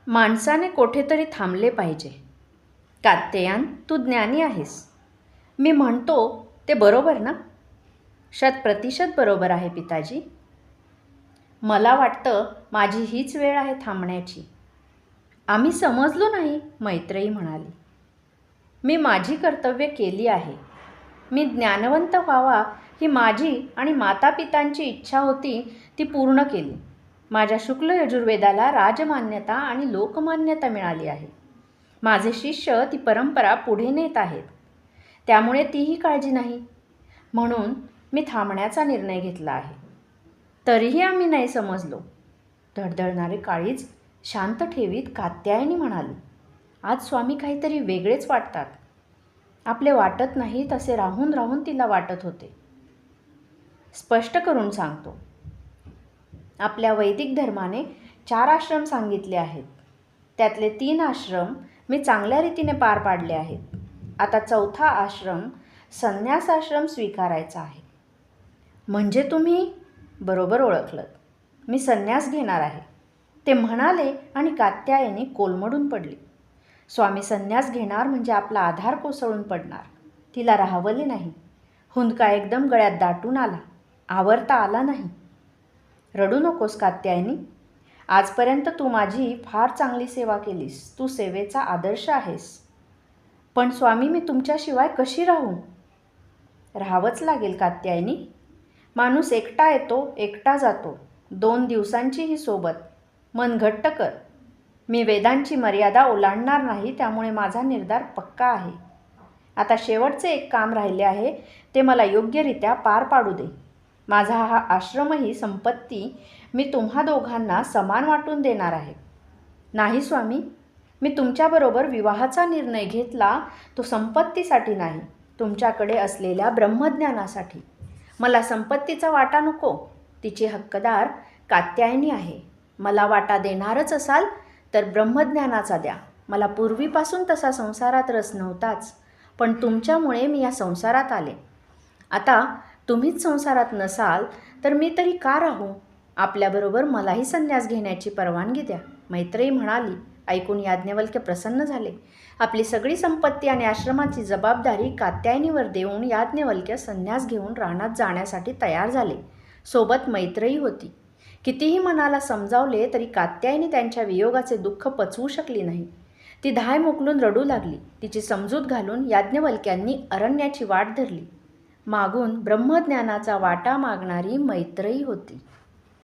माणसाने कुठेतरी थांबले पाहिजे. कात्यायन, तू ज्ञानी आहेस. मी म्हणतो ते बरोबर ना? 100% बरोबर आहे पिताजी. मला वाटतं माझी हीच वेळ आहे थांबण्याची. आम्ही समजलो नाही, मैत्रेयी म्हणाली. मी माझी कर्तव्य केली आहे. मी ज्ञानवंत व्हावा ही माझी आणि मातापितांची इच्छा होती, ती पूर्ण केली. माझ्या शुक्ल यजुर्वेदाला राजमान्यता आणि लोकमान्यता मिळाली आहे. माझे शिष्य ती परंपरा पुढे नेत आहेत, त्यामुळे तीही काळजी नाही. म्हणून मी थांबण्याचा निर्णय घेतला आहे. तरीही आम्ही नाही समजलो. धडधडणारे काळीज शांत ठेवीत कात्यायनी म्हणाली, आज स्वामी काहीतरी वेगळेच वाटतात. आपले वाटत नाही तसे राहून राहून तिला वाटत होते. स्पष्ट करून सांगतो, आपल्या वैदिक धर्माने 4 आश्रम सांगितले आहेत. त्यातले 3 आश्रम मी चांगल्या रीतीने पार पाडले आहेत. आता 4था आश्रम संन्यास आश्रम स्वीकारायचा आहे. म्हणजे तुम्ही? बरोबर ओळखलं. मी संन्यास घेणार आहे, ते म्हणाले आणि कात्यायनी कोलमडून पडली. स्वामी संन्यास घेणार म्हणजे आपला आधार कोसळून पडणार. तिला राहवले नाही. हुंदका एकदम गळ्यात दाटून आला. आवरता आला नाही. रडू नकोस कात्यायनी. आजपर्यंत तू माझी फार चांगली सेवा केलीस. तू सेवेचा आदर्श आहेस. पण स्वामी, मी तुमच्याशिवाय कशी राहू? राहावंच लागेल कात्यायनी. माणूस एकटा येतो, एकटा जातो. 2 दिवसांची ही सोबत. मन घट्ट कर. मी वेदांची मर्यादा ओलांडणार नाही, त्यामुळे माझा निर्धार पक्का आहे. आता शेवटचे एक काम राहिले आहे, ते मला योग्यरित्या पार पाडू दे. माझा हा आश्रमही संपत्ती मी तुम्हा दोघांना समान वाटून देणार आहे. नाही स्वामी, मी तुमच्याबरोबर विवाहाचा निर्णय घेतला तो संपत्तीसाठी नाही, तुमच्याकडे असलेल्या ब्रह्मज्ञानासाठी. मला संपत्तीचा वाटा नको. तिची हक्कदार कात्यायनी आहे. मला वाटा देणारच असाल तर ब्रह्मज्ञानाचा द्या. मला पूर्वीपासून तसा संसारात रस नव्हताच, पण तुमच्यामुळे मी या संसारात आले. आता तुम्हीच संसारात नसाल तर मी तरी का राहू? आपल्याबरोबर मलाही संन्यास घेण्याची परवानगी द्या, मैत्रेयी म्हणाली. ऐकून याज्ञवल्क्य प्रसन्न झाले. आपली सगळी संपत्ती आणि आश्रमाची जबाबदारी कात्यायनीवर देऊन याज्ञवल्क्य संन्यास घेऊन रानात जाण्यासाठी तयार झाले. सोबत मैत्रेयी होती. कितीही मनाला समजावले तरी कात्यायनी त्यांच्या वियोगाचे दुःख पचवू शकली नाही. ती धाय मोकलून रडू लागली. तिची समजूत घालून याज्ञवल्क्यांनी अरण्याची वाट धरली. मागून ब्रह्मज्ञानाचा वाटा मागणारी मैत्रेयी होती.